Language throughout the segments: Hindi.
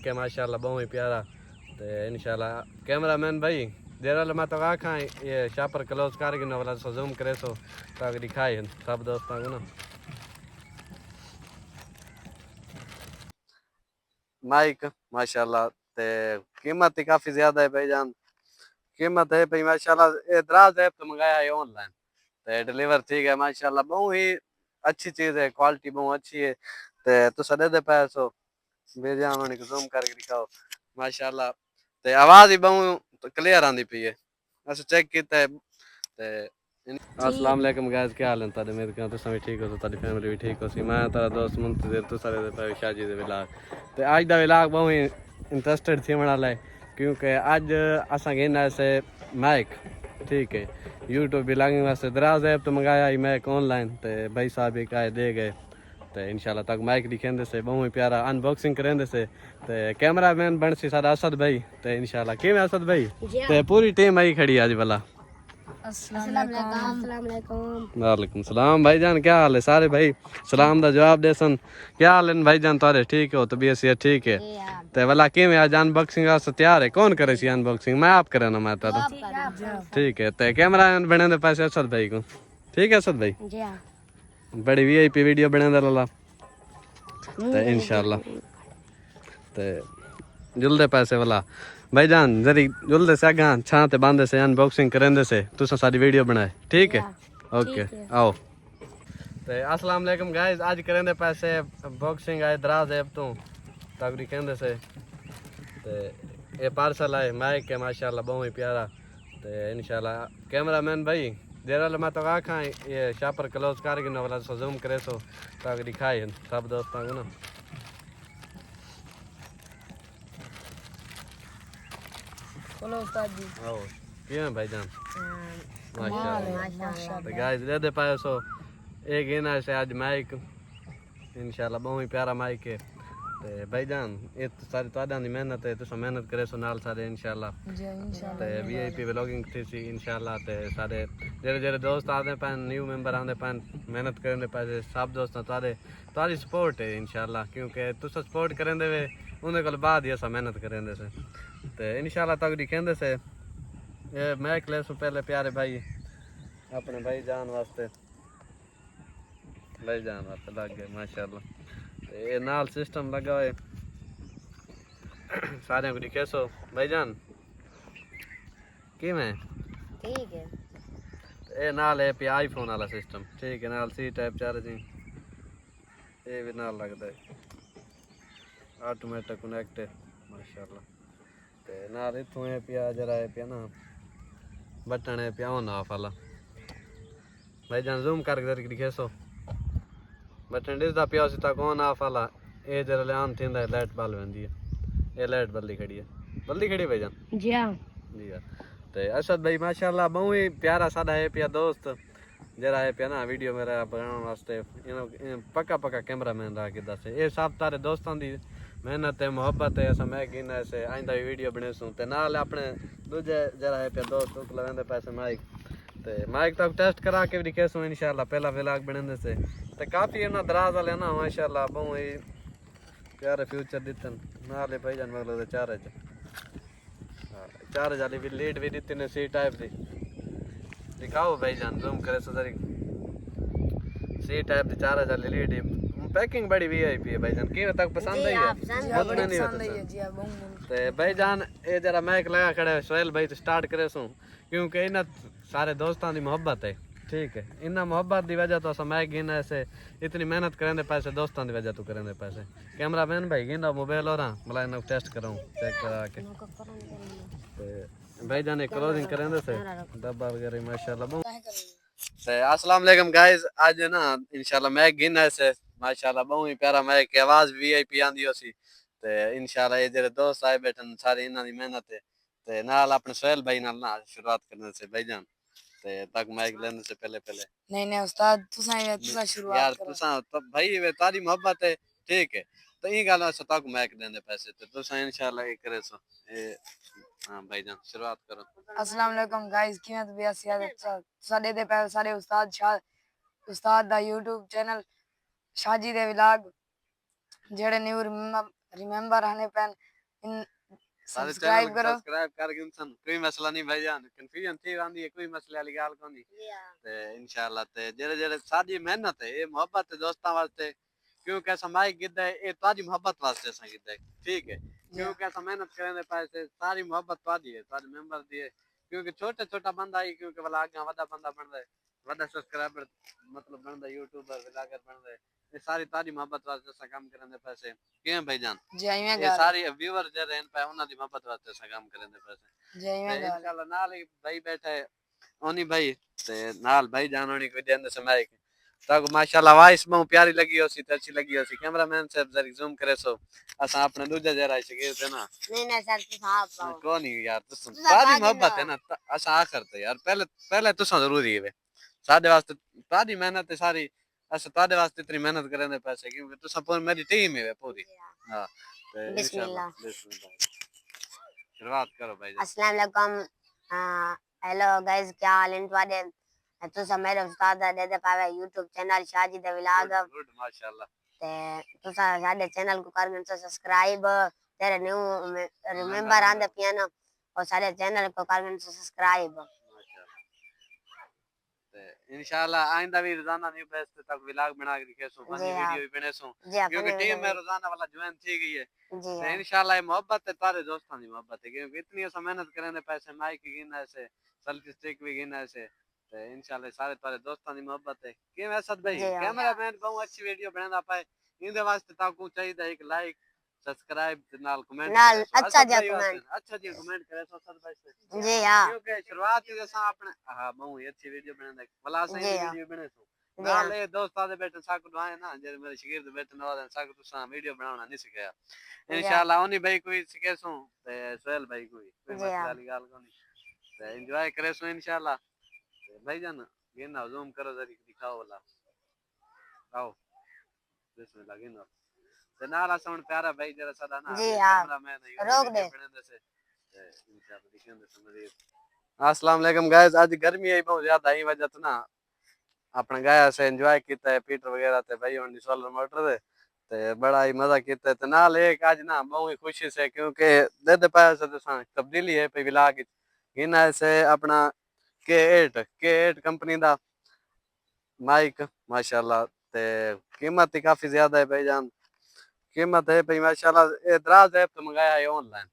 के माशाल्लाह बहुत ही प्यारा। तो इंशाल्लाह कैमरामैन भाई जरा मैं तो आखा ये शापर क्लोज कर गिनो वाला सो जूम करे सो ताकि दिखाए सब दोस्तों को ना माइक माशाल्लाह। ते कीमत ही काफी ज्यादा है भाईजान। कीमत है भाई माशाल्लाह। ये दराज ऐप तो मंगाया है ऑनलाइन ते डिलीवर ठीक है माशाल्लाह। बहुत ही अच्छी चीज है, क्वालिटी बहुत अच्छी है। ते तो सदे दे पैसो भेजा उन्होंने जूम करके दिखाओ माशाल्लाह। ते आवाज ही बहुत क्लियर आंदी पई है। अच्छा चेक किया है। ते अस्सलाम वालेकुम गाइस, क्या हाल है तारे? मेरे कहते सभी ठीक हो तो तारी फैमिली भी ठीक हो सी। मैं तारा दोस्त मुंतजिर तो सारे दे पे शाजी दे व्लॉग। ते आज दा व्लॉग बहुत ही इंटरेस्टेड थी वाला है क्योंकि आज असा घेना से माइक ठीक है यूट्यूब व्लॉगिंग वास्ते दराज ऐप तो मंगाया ही मैक ऑनलाइन। ते भाई साहब एक आए दे गए तो इंशाल्लाह तक माइक दिखेंदे से बहुत ही प्यारा अनबॉक्सिंग करेंदे से। ते कैमरामैन बन सी सारा असद भाई। ते इंशाल्लाह किवें असद भाई ते पूरी टीम आई खड़ी आज वाला। वालेकुम सलाम भाईजान, क्या हाल है सारे भाई? सलाम दा जवाब दे सन। क्या हाल है भाईजान तारे? ठीक हो? तबीयत से ठीक है? ते वाला किवें आज अनबॉक्सिंग वास्ते तैयार है? कौन करे सी अनबॉक्सिंग? मैं आप करे ना मैं तो ठीक है। ते कैमरामैन बने दे पैसे असद भाई को ठीक है असद भाई? बड़ी वीआईपी वीडियो बने दे लाला ते इंशाल्लाह। ते जुलदे पैसे वाला भाईजान जरी जुलदे से आगा छां ते बांधे से अनबॉक्सिंग करेंदे से तुसा सारी वीडियो बनाए ठीक है? ओके आओ। ते अस्सलाम वालेकुम गाइस, आज करेंदे पैसे बॉक्सिंग आए दराज ऐप तो तगड़ी कहंदे से। ते ये पार्सल आए माइक के माशाल्लाह बहुत ही प्यारा। ते इंशाल्लाह कैमरामैन भाई जरा मैं तो आखा ये शापर क्लोज कर गिनो वाला सो जूम करे सो ताकि दिखाए सब दोस्तों को ना। बोलो उस्ताद जी। आओ किवें भाईजान? माशाल्लाह। तो गाइस दे दे पाए सो एक इना से आज माइक इंशाल्लाह बहुत ही प्यारा माइक है। ते भाईजान ये तो सारी तुहाडां दी मेहनत है, तुसा मेहनत करे सो नाल सारे इंशाल्लाह। ते वीआईपी व्लॉगिंग थी सी इंशाल्लाह। ते सारे जेरे जेरे दोस्त आते पैन न्यू मेंबर आते पैन मेहनत करने पैसे सब दोस्तां तुहाडी सपोर्ट है इंशाल्लाह क्योंकि तुसा सपोर्ट करेंदे वे उन्हें कोल बाद ही असा मेहनत करेंदे से। ते इंशाल्लाह तक दिखेंदे से ये मैक ले सो पहले प्यारे भाई अपने भाई जान वास्ते लग गए माशाल्लाह। ये नाल सिस्टम लगा है सारे को दिखे सो भाईजान कि मैं ठीक है। ये नाल है पे आईफोन वाला सिस्टम ठीक है। नाल सी टाइप चार्जिंग ये भी नाल लगता है ऑटोमेटिक कनेक्ट है माशाल्लाह। ते नाल इथों है पिया जरा है पिया ना बटन है पिया ऑन ऑफ वाला भाईजान जूम करके दिखे सो बटन दिसदा पिया सी तक ऑन ऑफ वाला। ये जरा ऑन थींदा है लाइट बल वेंदी है। ये लाइट बल्ली खड़ी है भाईजान जी हाँ जी यार। ते असद भाई माशाल्लाह बहुत ही प्यारा सादा है पिया दोस्त जरा है पिया ना वीडियो मेरा बनाने वास्ते पक्का कैमरामैन रहा के दस ये सब तारे दोस्तों दी मेहनत है मोहब्बत है। असा मैं गिना ऐसे आइंदा भी वीडियो बने सूं ते नाल अपने दूजे जरा है पिया दोस्त उक लवेंदे पैसे माइक ते माइक तक टेस्ट करा के भी दिखे सूं इंशाल्लाह पहला व्लॉग बनेंदे से। ते काफी ना दराज वाले ना माशाल्लाह बहुत ही प्यारे फ्यूचर दितन नाले भाईजान मतलब चार जाली भी लीड भी दी ने सी टाइप दी दिखाओ भाईजान जूम करे सो जरी सी टाइप दी चार जाली लीड पैकिंग बड़ी वीआईपी है भाईजान की तक पसंद आई है बहुत नहीं ते भाईजान ये जरा मैक लगा खड़े सोहेल भाई तो स्टार्ट करे सो क्योंकि इन्हें सारे दोस्तों की मोहब्बत है ठीक है। इन्ना मोहब्बत की वजह तो अस मैक गिना ऐसे इतनी मेहनत करेंगे पैसे दोस्तों की वजह तो करेंगे पैसे। कैमरामैन भाई गिना मोबाइल और मतलब इन्हें टेस्ट कराऊँ चेक करा के भाई जाने क्लोजिंग करेंगे से डब्बा वगैरह माशाल्लाह। अस्सलाम वालेकुम गाइस, आज ना इंशाल्लाह मैक गिना ऐसे माशाल्लाह बहुत ही प्यारा मैक की आवाज वीआईपी आंदी होसी। ते इंशाल्लाह ये जेरे दोस्त आए बैठन सारे इन्हां दी मेहनत है। ते नाल अपने सोहेल भाई नाल ना शुरुआत करने से भाईजान ते तक माइक लेने से पहले नहीं उस्ताद तुसा शुरुआत यार करो तुसा तो भाई वे तारी मोहब्बत है ठीक है। तो ये गल से तक मैक देंदे पैसे तो तुसा इंशाल्लाह ये करे सो ये हां भाईजान शुरुआत करो। अस्सलाम वालेकुम गाइस किवें तबीयत सेहत साडे दे पहले सारे उस्ताद दा यूट्यूब चैनल शाजी दे व्लॉग जेड़े न्यू रिमेंबर आने पैन सारे सब्सक्राइब चैनल करो। सब्सक्राइब करके इंसान कोई मसला नहीं भाईजान कंफ्यूजन थी आंदी है कोई मसले वाली गाल कोनी ते इंशाल्लाह ते जेरे जेरे साडी मेहनत है ये मोहब्बत है दोस्तां वास्ते क्योंकि ऐसा माइक गिद्दा है ये ताजी मोहब्बत वास्ते ऐसा गिद्दा है ठीक है क्योंकि ऐसा मेहनत करने पैसे सारी मोहब्बत ताजी है सारे मेंबर दी है क्योंकि छोटा छोटा बंदा ही क्योंकि वाला आगे वड्डा बंदा बन रहा है वड्डा सब्सक्राइबर मतलब बन रहा है यूट्यूबर व्लॉगर बन रहा है ये सारी ताजी मोहब्बत वास्ते ऐसा काम करने पैसे क्यों भाईजान जय में ये गाल सारी व्यूअर जे रहन पे उन्हां दी मोहब्बत वास्ते ऐसा काम करने पैसे जय ते में गाल इंशाल्लाह नाल ही भाई बैठे ओनी भाई ते नाल भाई जान होनी कोई देंदे समय ताको माशाल्लाह वॉइस बहुत प्यारी लगी होसी ते अच्छी लगी होसी कैमरामैन से जरा जूम करे सो असा अपने दूजा जरा शकीर थे ना नहीं नहीं सर तू साहब पाओ कौन ही यार तुम तुझा तादी ताजी मोहब्बत है ना ना असा आखिर ते यार पहले पहले तुसा जरूरी है साडे वास्ते तादी मेहनत है सारी असा तादे वास्ते इतनी मेहनत करने पैसे क्योंकि तुसा पूरी मेरी टीम है पूरी हां ते इंशाल्लाह बिस्मिल्लाह बिस्मिल्लाह शुरुआत करो भाई अस्सलाम वालेकुम हेलो गाइस क्या हाल इन वादे तू सब मेरे उस्ताद दे दे पावे YouTube channel Shajid vlog good माशाल्लाह ते तू साडे चैनल को कर सब्सक्राइब तेरे न्यू रिमेंबर आंदे पियानो और सारे चैनल को कर सब्सक्राइब इंशाल्लाह आइंदा भी रोजाना न्यू बेस्ट तक व्लॉग बना के दिखे सो फनी जी हाँ वीडियो भी बने सो जी हाँ क्योंकि फनी टीम में वीडियो रोजाना वाला ज्वाइन थी गई है जी तो हाँ इंशाल्लाह ये मोहब्बत है तारे दोस्तों की मोहब्बत है क्योंकि इतनी ऐसा मेहनत करने पैसे माइक की गिनने से सेल्फी स्टिक भी गिनने से तो इंशाल्लाह सारे तारे दोस्तों की मोहब्बत है क्यों असद भाई जी हाँ कैमरामैन बहुत अच्छी वीडियो बना पाए इंदे वास्ते ताको चाहिए एक लाइक सब्सक्राइब नाल कमेंट नाल करे सो अच्छा असद जा भाई वास्ते कमेंट अच्छा जी कमेंट करे सो असद भाई से जी हाँ क्योंकि शुरुआत ही जैसा आपने हाँ बहुत अच्छी वीडियो बना भला सही जी हाँ वीडियो बने सो जी हाँ नाल ये दोस्त आदे बैठे साकु दुआए ना जे मेरे शागिर्द बैठे ना वाले साकु तुसा वीडियो बनाना नहीं सिखाया जी हाँ इंशाल्लाह ओनी भाई कोई सिखे सो ते सोहेल भाई कोई जी मसले हाँ वाली गाल कोनी ते एंजॉय करे सो इंशाल्लाह ते भाईजान गिना जूम करो जरी दिखाओ वाला आओ बिस्मिल्लाह गिना ते नाला साउंड प्यारा भाई जरा सदा ना जी ये हाँ कैमरामैन है ये रोक वीडियो दे बनाने से ते इंशाल्लाह दिखेंगे समझिए अस्सलाम वालेकुम गाइस आज गर्मी है बहुत ज्यादा ही वजह तो ना अपने गाया से एंजॉय किया है पीटर वगैरह ते भाई on सोलर मोटर दे ते बड़ा ही मजा किया ते नाल एक आज ना बहुत ही खुशी से क्योंकि दे दे पाया से तो तब्दीली है पे विला की इन से अपना के8 कंपनी दा माइक माशाल्लाह ते कीमत ही काफी ज्यादा है भाईजान कीमत है भाई माशाल्लाह ये दराज ऐप तो मंगाया है ऑनलाइन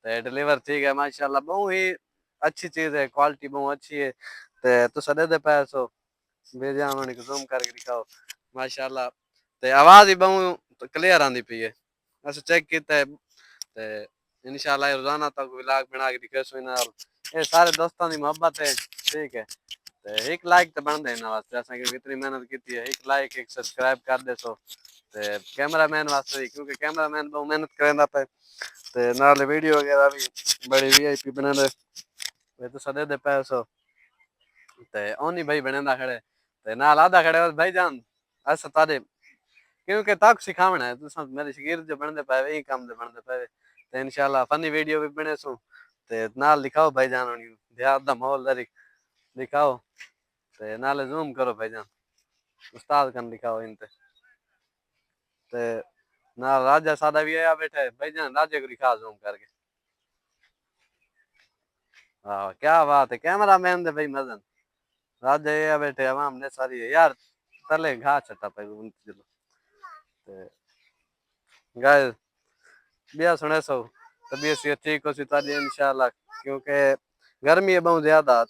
ते डिलीवर ठीक है माशाल्लाह बहुत ही अच्छी चीज है क्वालिटी बहुत अच्छी है ते तो सदे दे पाया सो बेजान होने को जूम करके दिखाओ माशाल्लाह ते आवाज ही बहुत क्लियर आंदी पई है ऐसे चेक किया है ते इंशाल्लाह रोजाना तक व्लॉग बना के दिखे सो नाल ये सारे दोस्तों की मोहब्बत है ठीक है ते एक लाइक तो बन देना वास्ते असा कि इतनी मेहनत की है एक लाइक एक सब्सक्राइब कर दे सो ते कैमरामैन वास्ते भी क्योंकि कैमरामैन बहुत मेहनत करना पे ते नाल वीडियो वगैरह भी बड़ी वीआईपी बनाने वे तो सदे दे पैसो ते ओनी भाई बनेंदा खड़े ते नाल आधा खड़े और भाईजान अस तारे क्योंकि ताक सिखावना है तुसा मेरे शागिर्द जो बनदे पावे यही काम दे बनदे पावे ते इंशाल्लाह फनी वीडियो भी बने सो ते नाल दिखाओ भाईजान ओनी देहात दा माहौल दरी दिखाओ ते नाल जूम करो भाईजान उस्ताद कन दिखाओ इनते ते नाल राजा सादा भी आया बैठा है भाईजान राजे को दिखा जूम करके हाँ क्या बात है कैमरा मैन दे भाई मजन राजा ये बैठे आवाम ने सारी है यार तले घा छटा पे चलो ते गाइस बिया सुने सो तबीयत से ठीक हो सिता जी इंशाल्लाह क्योंकि गर्मी है बहुत ज्यादा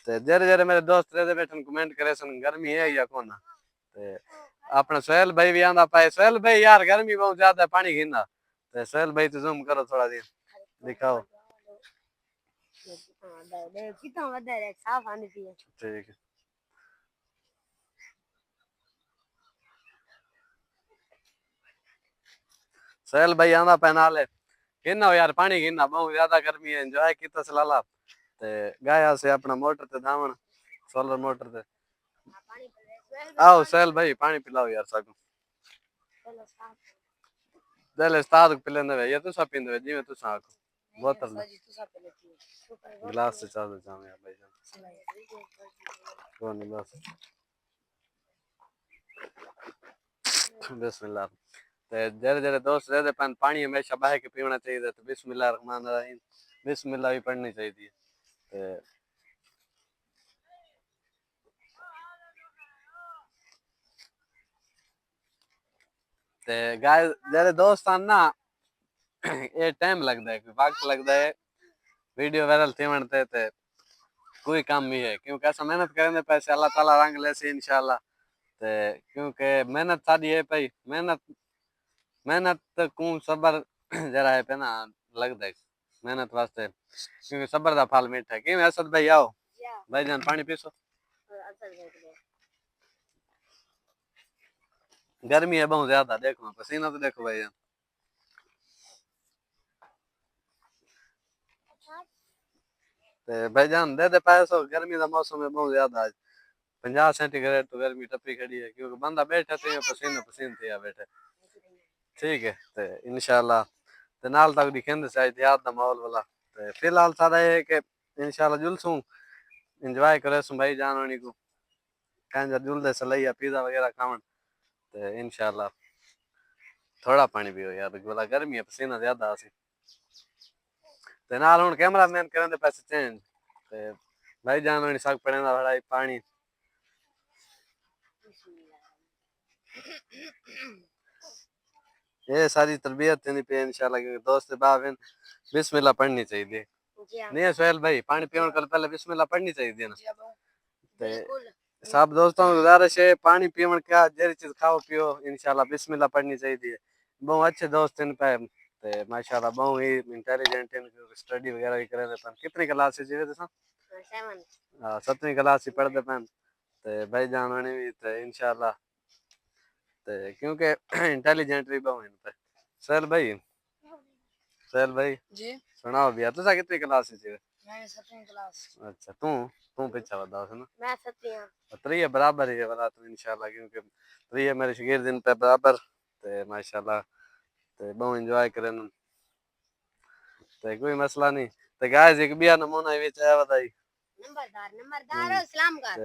ते जरे जरे मेरे दोस्त रहे बैठन कमेंट करे सन गर्मी है या कौन ते अपना सोहेल भाई भी आंदा पाए सोहेल भाई यार गर्मी बहुत ज्यादा है पानी गिरना ते सोहेल भाई तो जूम करो थोड़ा दिन दिखाओ कितना वधर है साफ आने पिए ठीक है सोहेल भाई आंदा पहना ले गिरना हो यार पानी गिरना बहुत ज्यादा गर्मी है एंजॉय किया सलाला ते गाया से अपना मोटर ते दामन सोलर मोटर ते आओ सोहेल भाई पानी पिलाओ यार साकू दले उस्ताद को पिलेंदे वे ये तुसा पींदे वे जिवें तुसा आखो बोतल में गिलास से चाह दे जाम यार भाई जान कोनी बस बिस्मिल्लाह ते जेरे जेरे दोस्त रहते पन पानी हमेशा बह के पीना चाहिए तो बिस्मिल्लाह रहमान रहीम बिस्मिल्लाह भी पढ़नी चाहिए ते गाय जेरे दोस्त आन ना ये टाइम लगता है वक्त लगता है वीडियो वायरल थी बनते थे कोई काम नहीं है क्योंकि ऐसा मेहनत करेंगे पैसे अल्लाह ताला रंग ले से इंशाल्लाह ते क्योंकि मेहनत सादी है भाई मेहनत मेहनत को सबर जरा है पे ना लगता है मेहनत वास्ते क्योंकि सबर दा फल मीठा है क्यों असद भाई आओ भाई जान पानी पीसो गर्मी है बहुत ज्यादा देखो पसीना तो देखो भाई जान ते भाई जान दे पैसो गर्मी का मौसम है बहुत ज्यादा आज 50 सेंटीग्रेड तो गर्मी टपी खड़ी है क्योंकि बंदा बैठा थे पसीने पसीने थे बैठे ठीक है ते इंशाल्लाह ते नाल तक दिखेंदे चाहिए याद दा माहौल वाला ते फिलहाल सारा ये है कि इंशाल्लाह जुलसूं एंजॉय करे सुं भाई जान होनी को कांजा जुलदे सलैया पिज़्ज़ा वगैरह खावन ते इंशाल्लाह थोड़ा पानी पियो यार बोला गर्मी है पसीना ज्यादा आसी ते नाल हुन कैमरामैन करन दे पैसे चेंज ते भाई जान होनी सक पड़ेंदा बड़ा पानी ये सारी तरबियत देनी पे इंशाल्लाह क्योंकि दोस्त बाप हैं बिस्मिल्लाह पढ़नी चाहिए नहीं है सोहेल भाई पानी पीने कर पहले बिस्मिल्लाह पढ़नी चाहिए ना ते सब दोस्तों को गुजारिश है पानी पीवन क्या जरी चीज खाओ पियो इंशाल्लाह बिस्मिल्लाह पढ़नी चाहिए बहुत अच्छे दोस्त इन पे ते माशाल्लाह बहुत ही इंटेलिजेंट इन स्टडी वगैरह भी करे पर कितनी क्लास से जीवे थे हां 7वीं क्लास से पढ़दे पन ते भाई जान होने भी ते इंशाल्लाह ते क्योंकि इंटेलिजेंट भी बहुत इन पे सोहेल भाई जी सुनाओ भैया तुसा कितनी क्लास से जीवे मैं 7वीं क्लास अच्छा तू पीछा बता सुना मैं सत्ती हूं तो ये बराबर ही है वाला तो इंशाल्लाह क्योंकि तो ये मेरे शगीर दिन पे बराबर ते माशाल्लाह ते बहुत एंजॉय करन ते कोई मसला नहीं ते गाइस एक बिया नमूना भी चाहे बताई नंबरदार हो सलाम कर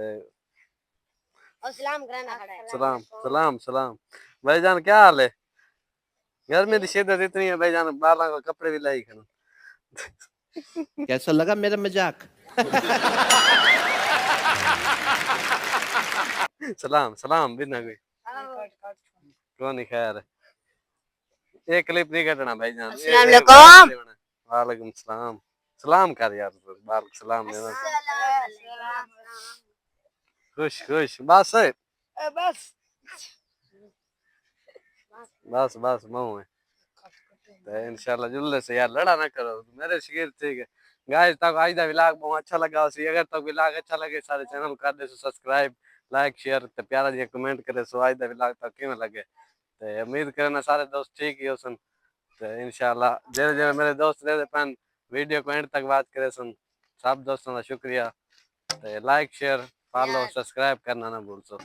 और सलाम करना खड़ा है सलाम सलाम सलाम भाईजान क्या हाल है गर्मी की शिद्दत इतनी है भाईजान बाला को कपड़े भी लाई खन कैसा लगा मेरा मजाक सलाम सलाम बिना कोई कौन नहीं खैर ये क्लिप नहीं कटना भाईजान अस्सलाम वालेकुम वालेकुम सलाम सलाम कर यार बाल सलाम देना खुश खुश बस बस बस बस मऊ है तो इंशाल्लाह जुल्ले से यार लड़ा ना करो मेरे शगीर ठीक है गाइस तक आज दा व्लॉग बहुत अच्छा लगा सी अगर तक व्लॉग अच्छा लगे सारे चैनल को कर दे सब्सक्राइब लाइक शेयर ते प्यारा जी कमेंट करे सो आज दा व्लॉग तक किवें लगे ते उम्मीद करना सारे दोस्त ठीक ही होसन ते इंशाल्लाह जेरे जेरे मेरे दोस्त रहते पन वीडियो को एंड तक बात करे सुन सब दोस्तों का शुक्रिया ते लाइक शेयर फॉलो सब्सक्राइब करना ना भूल सो